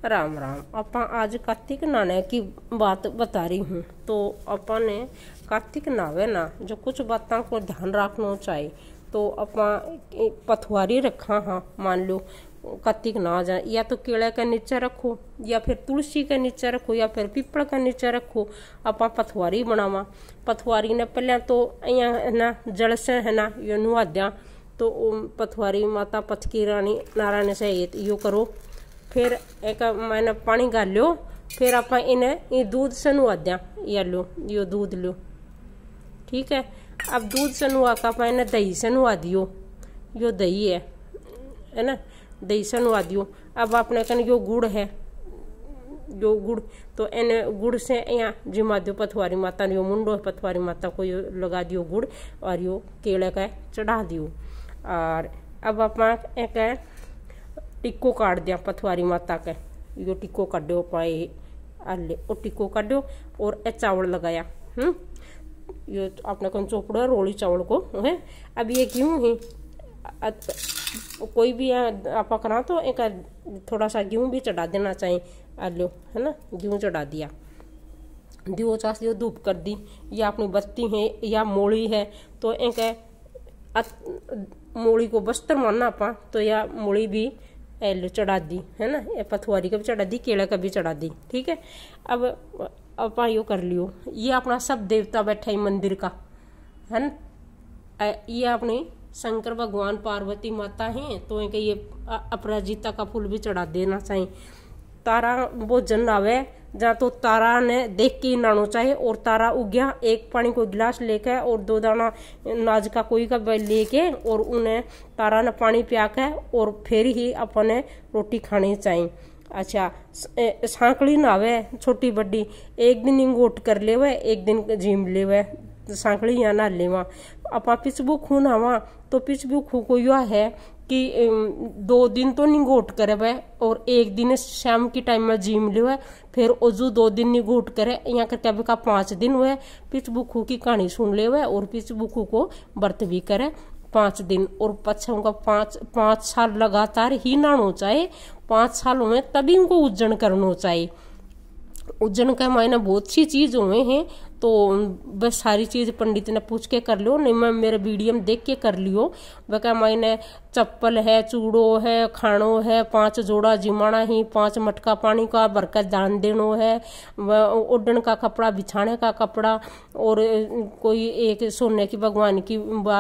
राम राम। ਆਪਾਂ आज कार्तिक नहाने की बात बता रही हूँ। तो अपन ने कार्तिक नहावे ना जो कुछ बातों को ध्यान रखना चाहिए। तो अपन पथवारी रखा हाँ, मान लो कार्तिक नहा जाए, या तो केले के नीचे रखो, या फिर तुलसी के नीचे रखो, या फिर पीपल के नीचे रखो। अपन पथवारी बनावा। पथवारी ने पहले तो यहाँ है ना जल से है ना यो नुआ दिया। तो पथवारी माता पथ की रानी नारायण से यो करो। फिर एक मैंने पानी गाल लो। फिर आप इन्हें ये दूध से नुआ दिया, या लो यो दूध लो, ठीक है। अब दूध से नुआ का आप इन्हें दही से नुआ दियो, यो दही है ना, दही से नुआ दियो। अब आपने कहना यो गुड़ है, जो गुड़ तो इन्हें गुड़ से यहाँ जिमा दो पथवारी माता ने। यो मुंडो पथवारी माता को यो लगा दियो गुड़, और यो केले का चढ़ा दियो। और अब आप एक टिक्को काट दिया पथवारी माता के, यो टिक्को काटो पाए आले और टिक्को काटो और ए चावल लगाया। यो आपने कौन चोपड़ो रोली चावल को है। अब ये क्यों है, कोई भी आप करा तो एक थोड़ा सा गेहूँ भी चढ़ा देना चाहिए। आलो है ना, गेहूँ चढ़ा दिया, दियो चास दियो धूप कर दी, या अपनी बत्ती है या मोड़ी है तो एक मोड़ी को बस्तर मानना अपा, तो या मोड़ी भी एलो चढ़ा दी है ना, पथवारी का भी चढ़ा दी, केला का भी चढ़ा दी, ठीक है। अब अपा यो कर लियो। ये अपना सब देवता बैठा है मंदिर का है ना। ये अपने शंकर भगवान पार्वती माता हैं, तो इनके ये अपराजिता का फूल भी चढ़ा देना चाहिए। तारा वो जन आवे जहाँ तो तारा ने देख के नहाना चाहिए। और तारा उगया एक पानी को गिलास लेके और 2 दाना नाज का कोई का लेके, और उन्हें तारा ने पानी पिया के और फिर ही अपने रोटी खानी चाहिए। अच्छा, सांकड़ी नहावे छोटी बड़ी, एक दिन इंगोट कर लेवे, एक दिन झीम लेवे, सांकड़ी यहाँ ना लेवा। अपा पिछबू खू नहावा तो पिछबू खू को यह है कि 2 दिन तो निगोट करे वह, और एक दिन शाम की टाइम में झीम ले, फिर ओजू 2 दिन निगोट करे, यहाँ करके अभी का 5 दिन हुए। पिछ बुखू की कहानी सुन ले और पिछ बुखू को व्रत भी करे 5 दिन। और पच्छों का 5 साल लगातार ही नहाना चाहिए। 5 सालों में तभी उनको उज्जन करना चाहिए। उज्जन का मायने बहुत सी चीज हुए हैं, तो बस सारी चीज पंडित ने पूछ के कर लो, नहीं मैं मेरे वीडियो में देख के कर लियो। वह क्या मायने चप्पल है, चूड़ो है, खानो है, 5 जोड़ा जिमाना ही, 5 मटका पानी का भरकर दान देनो है, ओढ़न का कपड़ा, बिछाने का कपड़ा, और कोई एक सोने की भगवान की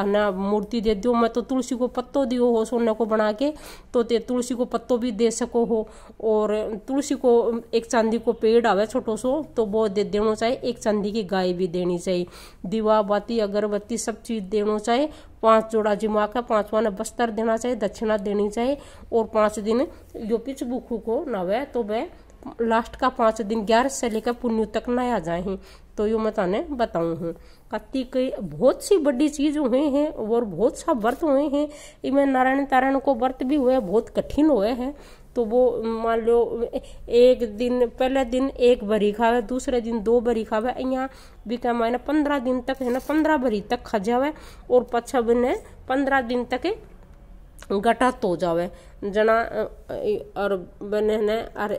ना मूर्ति दे दो। मैं तो तुलसी को पत्तो दियो हो सोने को बना के, तो तुलसी को पत्तो भी दे सको हो। और तुलसी को एक चांदी को पेड़ आवे छोटो सो, तो वो दे देना चाहिए। एक चांदी की गाय भी देनी चाहिए। दीवा बाती अगरबत्ती सब चीज देना चाहिए। 5 जोड़ा जिमा का 5वां ने बस्तर देना चाहिए, दक्षिणा देनी चाहिए। और 5 दिन जो पिछ बुखू को नवे, तो वह लास्ट का 5 दिन 11 से लेकर पुण्य तक नया जाए। तो यो मैं ताने बताऊं हूँ। कार्तिक की बहुत सी बड़ी चीज हुए हैं और बहुत सा व्रत हुए हैं। इनमें नारायण तारायण को व्रत भी हुए, बहुत कठिन हुए हैं। तो वो मान लो एक दिन पहले दिन 1 भरी खावे, दूसरे दिन 2 भरी खावे, यहाँ भी क्या मायने 15 दिन तक है ना 15 भरी तक खा जावे। और पच्छा बने 15 दिन तक गटा तो जावे जना। और बने ने अरे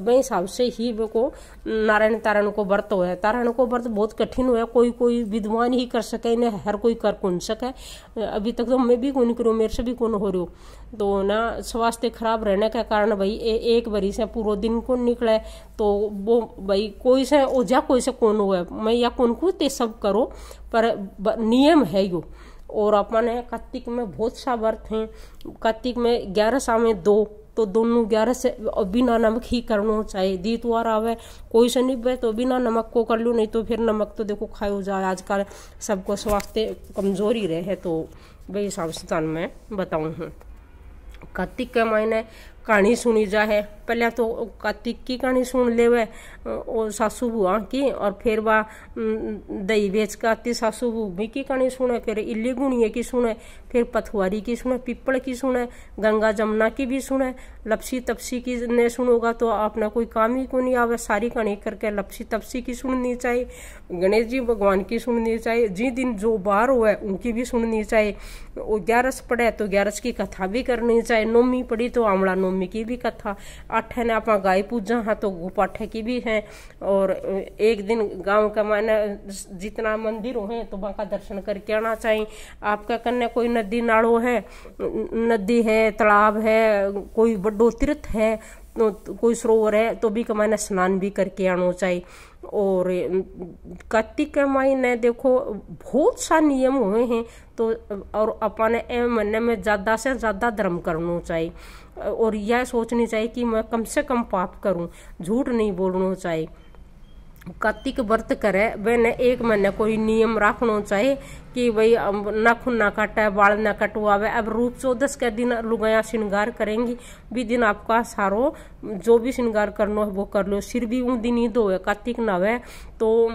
हिसाब से ही वो को नारायण तारायण को व्रत हुआ है। तारायण को व्रत बहुत कठिन हुआ है, कोई विद्वान ही कर सके, इन्हें हर कोई कर कौन सके। अभी तक तो मैं भी कौन करूँ, मेरे से भी कौन हो रही हो। तो ना स्वास्थ्य खराब रहने के कारण भाई 1 भरी से पूरा दिन को निकले, तो वो भाई कोई से ओझा कोई से कौन हुआ, मैं या कौन को ते सब करो, पर नियम है यो। और अपने कार्तिक में बहुत सा व्रत हैं। कार्तिक में 11 सा में 2, तो दोनों 11 से बिना नमक ही करना चाहिए। दीतवार आवे कोई से नहीं तो बिना नमक को कर लो, नहीं तो फिर नमक तो देखो खाओ जाए। आजकल सबको स्वास्थ्य कमजोरी रहे, तो वही हिसाब से मैं बताऊँ हूँ। कार्तिक के महीने कहानी सुनी जाए। पहले तो कार्तिक की कहानी सुन ले और सासू बुआ की, और फिर वह दही बेच के आती सासू बुआ की कहानी सुने, फिर इल्ली गुणिये की सुने, फिर पथवारी की सुने, पीपल की सुने, गंगा जमुना की भी सुने, लपसी तपसी की ने सुनोगा तो अपना कोई काम ही को नहीं आवे। सारी कहानी करके लपसी तपसी की सुननी चाहिए, गणेश जी भगवान की सुननी चाहिए, जिस दिन जो बार हुआ है उनकी भी सुननी चाहिए। 11 पढ़े तो 11 की कथा भी करनी चाहिए, नौमी पढ़ी तो आंवला नौमी नवमी की भी कथा। अठ ने आप गाय पूजा हाँ तो गोपाठ की भी है। और एक दिन गांव का माने जितना मंदिर हो तो वहाँ का दर्शन करके आना चाहिए। आपका कन्या कोई नदी नाड़ो है, नदी है, तालाब है, कोई बड़ो तीर्थ है, तो कोई सरोवर है तो भी कमाने स्नान भी करके आना चाहिए। और कार्तिक के महीने देखो बहुत सा नियम हुए हैं तो और अपन ने महीने में ज्यादा से ज्यादा धर्म करना चाहिए और यह सोचनी चाहिए कि मैं कम से कम पाप करूं, झूठ नहीं बोलना चाहिए। कार्तिक व्रत करे मैंने एक महीने कोई नियम रखना चाहिए कि भाई नाखून ना काटे, बाल ना कटवावे। अब रूप चौदस के दिन लुगाया श्रृंगार करेंगी भी दिन आपका सारो जो भी श्रृंगार करना है वो कर लो। सिर भी उन दिन ही धोए, कार्तिक नहावे तो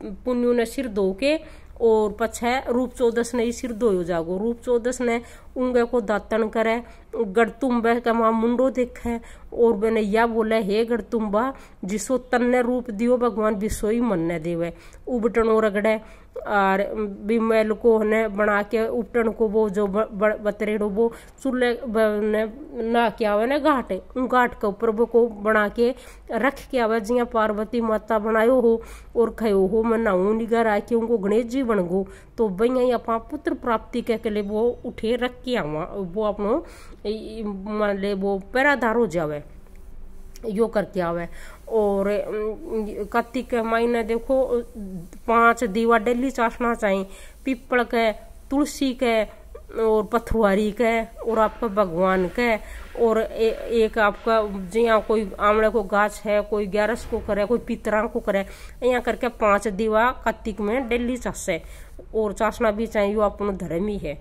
पुण्य ने सिर धो के और पछे रूप चौदस ने ही सिर धोयो जागो। रूप चौदस ने उंगे को दातन करे, गड़तुम्बे का मां मुंडो देखे और मैंने यह बोले हे गड़तुम्बा जिसो तन्ने रूप दियो भगवान विसो ही मन ने देवे। उबटनो रगड़े और बिमैल को ने बना के उपटन को वो जो बतरेड़ो वो चूल्हे ना क्या आवे ना घाट, उन घाट के ऊपर वो को बना के रख के आवे जिया पार्वती माता बनायो हो और खयो हो। मैं नाऊ निगर आके उनको गणेश जी बन गो तो भैया अपना पुत्र प्राप्ति के लिए वो उठे रख के आवा, वो अपनो मान ले वो पैराधार हो जावे यो करके आवे। और कार्तिक के महीने देखो 5 दीवा डेली चाटना चाहिए, पीपल के, तुलसी के और पथुआरी के और आपका भगवान के। और एक आपका जिया कोई आंवले को गाछ है, कोई 11 को करे, कोई पितरा को करे, यहाँ करके 5 दीवा कार्तिक में डेली चासे और चासना भी चाहिए, वो अपना धर्म ही है।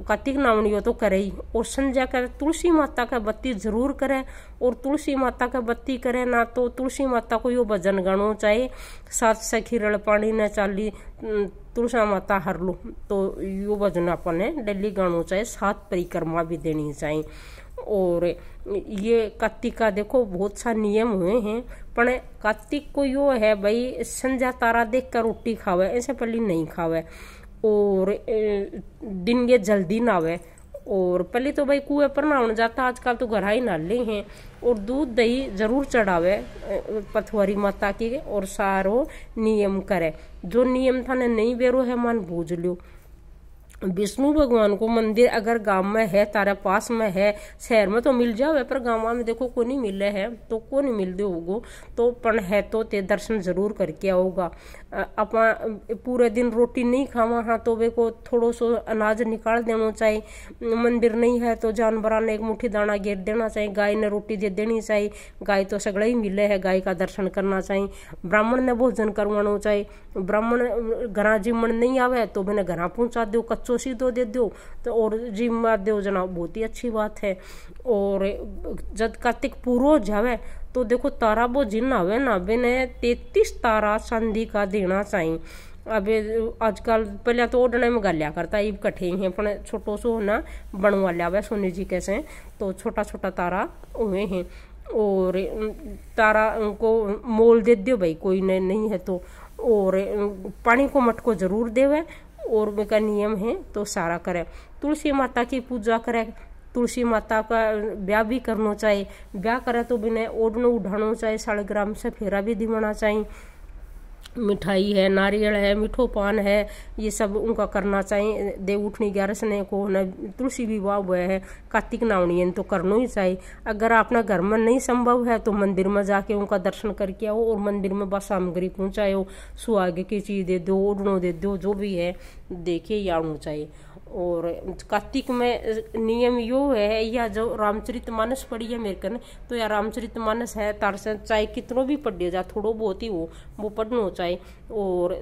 कार्तिक नवमी हो तो करे ही। और संध्या कर तुलसी माता का बत्ती जरूर करे और तुलसी माता का बत्ती करे ना तो तुलसी माता को यो भजन गानो चाहिए, 7 सखी रल पानी न चाली तुलसी माता हर लो तो यो भजन अपने डेली गानो चाहिए, 7 परिक्रमा भी देनी चाहिए। और ये कार्तिक का देखो बहुत सा नियम हुए हैं पर कार्तिक को यो है भाई संध्या तारा देख कर रोटी खावे, ऐसे पहले नहीं खावे और दिन ये जल्दी नावे। और पहले तो भाई कुएं पर नहाने जाता, आजकल तो घर ही नाले हैं। और दूध दही जरूर चढ़ावे पथवारी माता की और सारो नियम करे। जो नियम था नहीं बेरो है मन बूझ लो। विष्णु भगवान को मंदिर अगर गांव में है, तारे पास में है, शहर में तो मिल जावे पर गांव में देखो को नहीं मिले है तो को नहीं मिलते होगो तो पण है तो ते दर्शन जरूर करके आओगा। अपा पूरे दिन रोटी नहीं खावा हाँ तो वे को थोड़ो सो अनाज निकाल देना चाहिए। मंदिर नहीं है तो जानवरा ने एक मुट्ठी दाना घेर देना चाहिए, गाय ने रोटी दे देनी चाहिए, गाय तो सगड़ा ही मिले है, गाय का दर्शन करना चाहिए। ब्राह्मण ने भोजन करवाना चाहिए, ब्राह्मण घरा जिमण नहीं आवे तो मैंने घरा पहुंचा दो, कच्चो सीधो दे दो तो और जिम मार दो जना, बहुत ही अच्छी बात है। और जब कार्तिक पूरो जावे तो देखो तारा वो जिन आवे ना बेने 33 तारा चांदी का देना चाहिए। अब आजकल पहले तो ओडने में गालिया करता है, कठे हैं अपने छोटो सो ना बनवा लिया सोनी जी कैसे तो छोटा छोटा तारा हुए हैं। और तारा उनको मोल दे दो भाई कोई नहीं है तो। और पानी को मटको जरूर देवे और उनका नियम है तो सारा करे। तुलसी माता की पूजा करे, तुलसी माता का ब्याह भी करना चाहिए, ब्याह करे तो बिना ओढ़नो उठाना चाहिए, 1.5 ग्राम से फेरा भी दिवाना चाहिए। मिठाई है, नारियल है, मिठो पान है, ये सब उनका करना चाहिए। देव उठनी 11 ने को न तुलसी विवाह हुआ है, कार्तिक नवमी तो करना ही चाहिए। अगर अपना घर में नहीं संभव है तो मंदिर में जाके उनका दर्शन करके आओ और मंदिर में बस सामग्री पहुंचाओ, सुहागे की चीज दे दो, ओढ़नो दे दो, जो भी है देखे ही आना चाहिए। और कार्तिक में नियम यो है या जो रामचरितमानस पढ़ी है मेरे कन तो या रामचरितमानस है तार से चाहे कितनो भी पढ़ जा थोड़ो बहुत ही वो पढ़ना चाहिए। और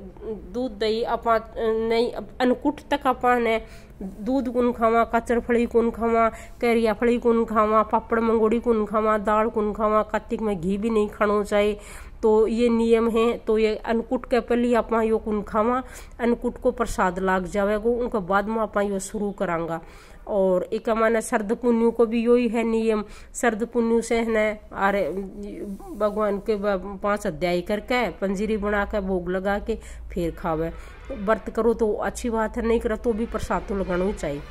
दूध दही अपा नहीं अनुकुट तक अपा ने दूध कुन खावा, कचर फली कुन खावा, कैरिया फली कुन खावा, पापड़ मंगोड़ी कुन खावा, दाल कुन खावा, कार्तिक में घी भी नहीं खाना चाहिए। तो ये नियम है। तो ये अन्नकूट के पहले आप यो कुन खावा, अन्नकूट को प्रसाद लाग जावेगो उनके बाद में आप यो शुरू करांगा। और एक माने शरद पुण्य को भी यही है नियम, शरद पुण्य से है अरे भगवान के 5 अध्याय करके पंजीरी बना के भोग लगा के फिर खावे। व्रत करो तो अच्छी बात है, नहीं करो तो भी प्रसाद तो लगाना ही चाहिए।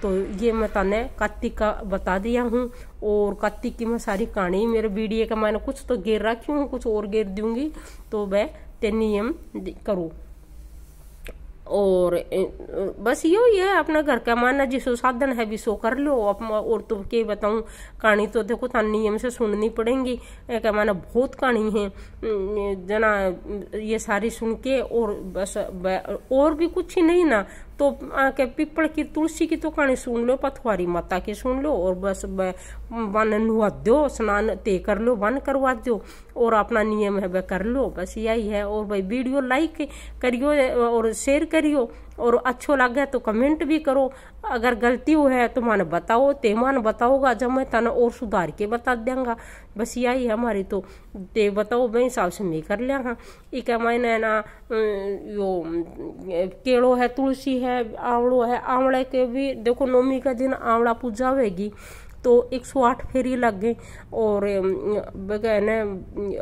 तो ये मैं तने कार्तिक का बता दिया हूँ। और कार्तिक की मैं सारी कहानी मेरे वीडियो का मैंने कुछ तो घेर रखी हूँ, कुछ और घेर दूंगी, तो वह ते नियम करूँ। और बस यो ही है, अपना घर का माना जिसो साधन है भी सो कर लो। और तो क्या बताऊं, कहानी तो देखो था नियम से सुननी पड़ेंगी, क्या माना बहुत कहानी है जना, ये सारी सुन के और बस और भी कुछ ही नहीं ना, तो आके पीपल की तुलसी की तो कहानी सुन लो, पथवारी माता की सुन लो, और बस वन नुआ दो, स्नान ते कर लो, वन करवा दो, और अपना नियम है वह कर लो, बस यही है। और भाई वीडियो लाइक करियो और शेयर करियो, और अच्छो लगे तो कमेंट भी करो। अगर गलती हो है तो माने बताओ, ते मान बताओगा जब मैं तना और सुधार के बता देंगा। बस यही है हमारी, तो ते बताओ भाई हिसाब से मैं कर लिया। हाँ एक मैंने ना यो केड़ो है, तुलसी है, आंवलो है, आंवले के भी देखो नवमी का दिन आंवला पूजा होगी, तो 108 फेरी लग गए। और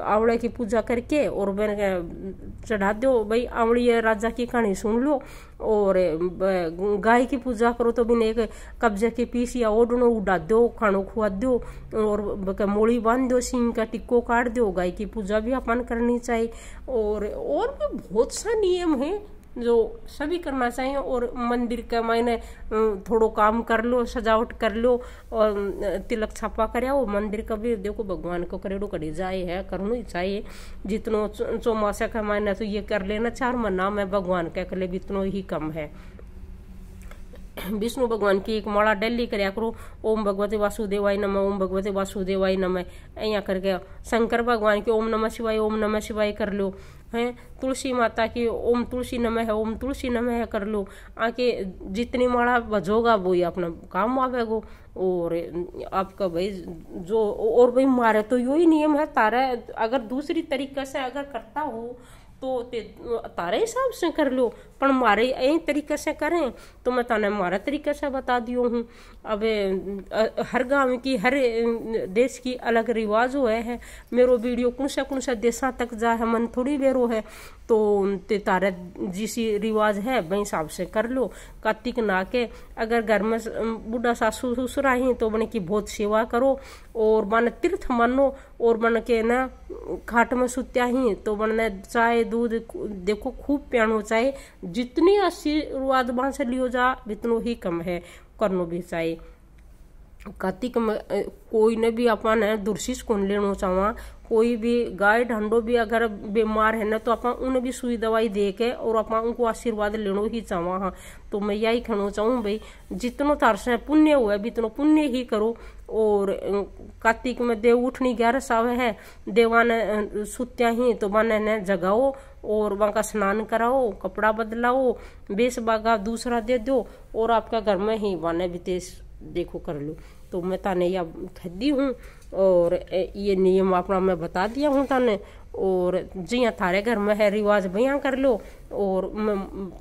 आंवले की पूजा करके और चढ़ा दो भाई। आंवली राजा की कहानी सुन लो, और गाय की पूजा करो तो बिना एक कब्जे के पीस या ओढ़नो उड़ा दो, खानो खुआ दो, और मोड़ी बांध दो, सींग का टिक्को काट दो। गाय की पूजा भी अपन करनी चाहिए। और भी बहुत सा नियम है जो सभी करना चाहिए। और मंदिर का मैंने थोड़ो काम कर लो, सजावट कर लो, और तिलक छापा कर मंदिर का भी देखो भगवान को करेड़ो कड़ी जाए है, करना ही चाहिए। जितनो चौमासा का मैंने तो ये कर लेना, 4 महीना में भगवान के लिए इतनो ही कम है। विष्णु भगवान की एक माला डेली करया करो, ओम भगवते वासुदेवाय नमः, ओम भगवते वासुदेवाय नमः, ऐया करके। शंकर भगवान के ओम नमः शिवाय, ओम नमः शिवाय कर लो हैं। तुलसी माता की ओम तुलसी नमः है, ओम तुलसी नमः है कर लो। आके जितनी माला बजोगा वो ही अपना काम आवेगो। और आपका भाई जो, और भाई मारे तो यही नियम है तारा, अगर दूसरी तरीके से अगर करता हो तो तारे हिसाब से कर लो, पर मारे यही तरीके से करें तो मैं ताने मारा तरीके से बता दियो हूँ। अब हर गांव की, हर देश की अलग रिवाज हुए है। मेरो वीडियो कौन सा देशा तक जा है, मन थोड़ी बेरो है, तो तारे जिसी रिवाज है वही हिसाब से कर लो। कार्तिक ना के अगर घर में बूढ़ा सासू ससुर आई तो बने की बहुत सेवा करो, और मन तीर्थ मानो, और बन के ना खाट में सुत्या ही तो बनने चाय दूध देखो खूब पियानो चाहिए। जितनी आशीर्वाद वहां से लियो जा इतनो ही कम है, करनो भी चाहिए। कार्तिक में कोई ने भी अपन है दुर्शिष कौन लेना चाहवा, कोई भी गाय ढंडो भी अगर बीमार है ना तो अपन उन्हें भी सुई दवाई दे के और अपन उनको आशीर्वाद लेना ही चाहवा। हाँ तो मैं यही कहना चाहूँ भाई, जितनो तार से पुण्य हुआ बितनो पुण्य ही करो। और कार्तिक में देव उठनी 11 सावे है, देवान सुत्या ही तो बने ने जगाओ, और वहाँ का स्नान कराओ, कपड़ा बदलाओ, बेस बागा दूसरा दे दो, और आपका घर में ही वाने वितेश देखो कर लो। तो मैं ताने या खदी हूँ, और ये नियम अपना मैं बता दिया हूँ ताने। और जिया थारे घर में है रिवाज भैया कर लो, और मैं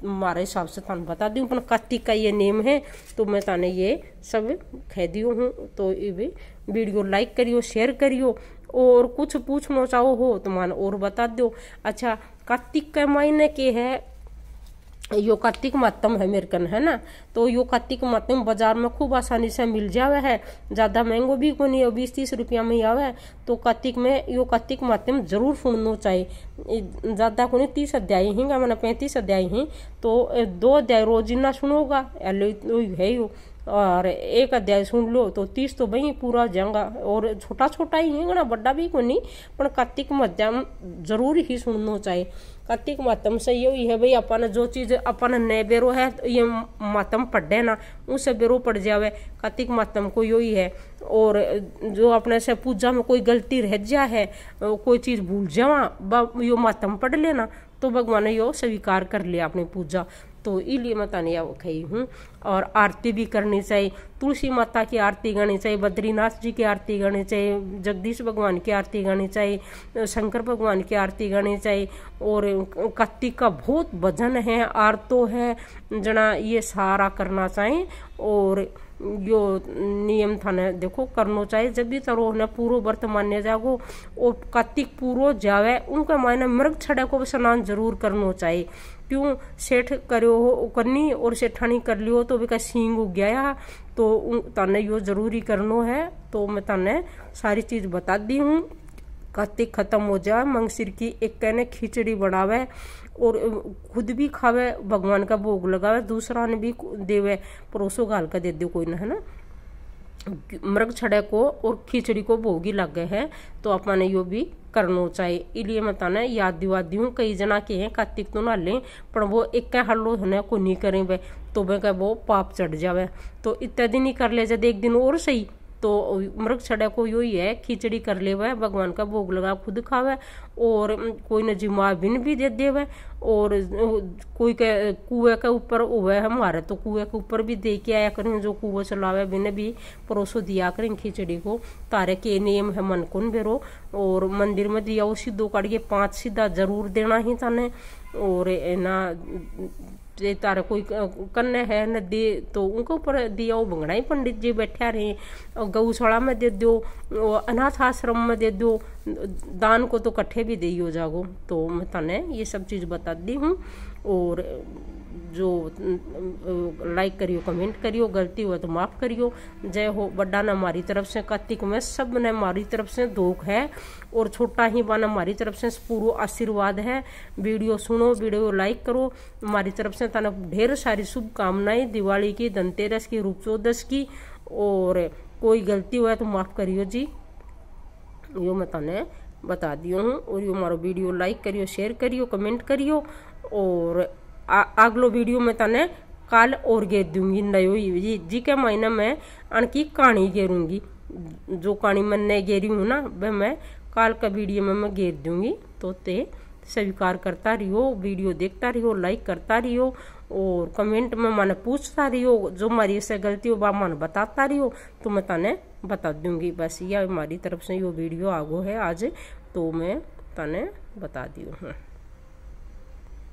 हमारे हिसाब से थाने बता दी हूँ। कार्तिक का ये नियम है तो मैं ताने ये सब कह दी हूँ। तो ये वीडियो लाइक करियो, शेयर करियो, और कुछ पूछना चाहो हो तो मान और बता दो। अच्छा कार्तिक के महीने के है यो कार्तिक मातम है मेरे कन है ना, तो यो कार्तिक मातम बाजार में खूब आसानी से मिल जावे है, ज्यादा महंगो भी को नहीं, 20-30 रुपया में आवे। तो कार्तिक में यो कार्तिक मातम जरूर सुनना चाहिए, ज्यादा को नहीं, 30 अध्याय ही मैंने 35 अध्याय ही, तो 2 अध्याय रोज ना सुनोगा है यो, और 1 अध्याय सुन लो तो 30 तो भाई पूरा जाएगा। और छोटा छोटा ही है ना, बड़ा भी को नहीं, पर कार्तिक मातम जरूर ही सुनना चाहिए। कार्तिक मातम से यही है भाई, अपन जो चीज अपन नए बेरो है तो ये मातम पढ़े ना उससे बेरो पड़ जावे, कार्तिक मातम को यही है। और जो अपने से पूजा में कोई गलती रह जा है, कोई चीज भूल जावा, यो मातम पढ़ लेना तो भगवान यो स्वीकार कर लिया अपनी पूजा। तो इसलिए मैं ताने या कही हूँ। और आरती भी करनी चाहिए, तुलसी माता की आरती गानी चाहिए, बद्रीनाथ जी की आरती गानी चाहिए, जगदीश भगवान की आरती गानी चाहिए, शंकर भगवान की आरती गानी चाहिए। और कार्तिक का बहुत भजन है, आरतो है जना, ये सारा करना चाहिए। और यो नियम था ने देखो करनो चाहिए। जब भी तरो ने पूरो व्रत मान्य जागो और कार्तिक पूरो जावे उनका मायने मृग छड़े को स्नान जरूर करनो चाहिए। क्यों सेठ करो हो करनी और सेठानी कर लियो तो भी सींग उग गया तो तने यो जरूरी करनो है। तो मैं तने सारी चीज बता दी हूँ। कार्तिक खत्म हो जाए मंगसिर की एक कहने खिचड़ी बनावे और खुद भी खावे, भगवान का भोग लगावे, दूसरा ने भी देवे, परोसो घाल कर दे दो कोई ना, है ना। मृग छड़े को और खिचड़ी को भोग ही लग गए है तो अपने यो भी करनो चाहिए। इसलिए मैं तने याद दिवा दी हूँ। कई जना के हैं कार्तिक तो ना लें पर वो एक हल्लो होने को नहीं करें वे तो वे का वो पाप चढ़ जावे। तो इतना दिन ही कर ले जब एक दिन और सही। तो मृग छड़े को यो ही है खिचड़ी कर ले वह भगवान का भोग लगा खुद खावे और कोई न जिमा बिन भी दे देवे और कोई के कुएं के ऊपर हुए हमारे तो कुएं के ऊपर भी दे के आया करें, जो कुएं चलावे बिन भी परोसो दिया करें खिचड़ी को। तारे के नियम है मन कुन बेरो और मंदिर में दिया वो सीधो काटिए 5 सीधा जरूर देना ही ताने। और ना तारे कोई कन्ने है न दे तो उनके ऊपर दिया वो भंगड़ा ही पंडित जी बैठा रहे, गौशाला में दे दो, अनाथ आश्रम में दे दो, दान को तो कट्ठे भी दे हो जागो। तो मैं तने ये सब चीज बता दी हूँ। और जो लाइक करियो कमेंट करियो, गलती हुआ तो माफ करियो। जय हो। बड़ा न हमारी तरफ से कार्तिक में सब ने हमारी तरफ से दुख है और छोटा ही बाना हमारी तरफ से पूरा आशीर्वाद है। वीडियो सुनो, वीडियो लाइक करो। हमारी तरफ से तना ढेर सारी शुभकामनाएं दिवाली की, धनतेरस की, रूप चौदस की। और कोई गलती हुआ तो माफ करियो जी। यो मैं तने बता दियो हूँ। और यो हमारा वीडियो लाइक करियो, शेयर करियो, कमेंट करियो। और अगलो वीडियो में तने काल और घेर दूंगी नयो जी के महीने में अनकी कहानी घेरूंगी। जो कहानी मैंने घेरी हूँ ना वह मैं काल का वीडियो में मैं घेर दूंगी। तो ते स्वीकार करता रहियो, वीडियो देखता रहियो, लाइक करता रहियो और कमेंट में मैंने पूछता रहियो। जो हमारी से गलती हो वह मन बताता रहियो तो मैं तने बता दूंगी। बस यह हमारी तरफ से यो वीडियो आगो है आज तो मैं तने बता दी हूँ।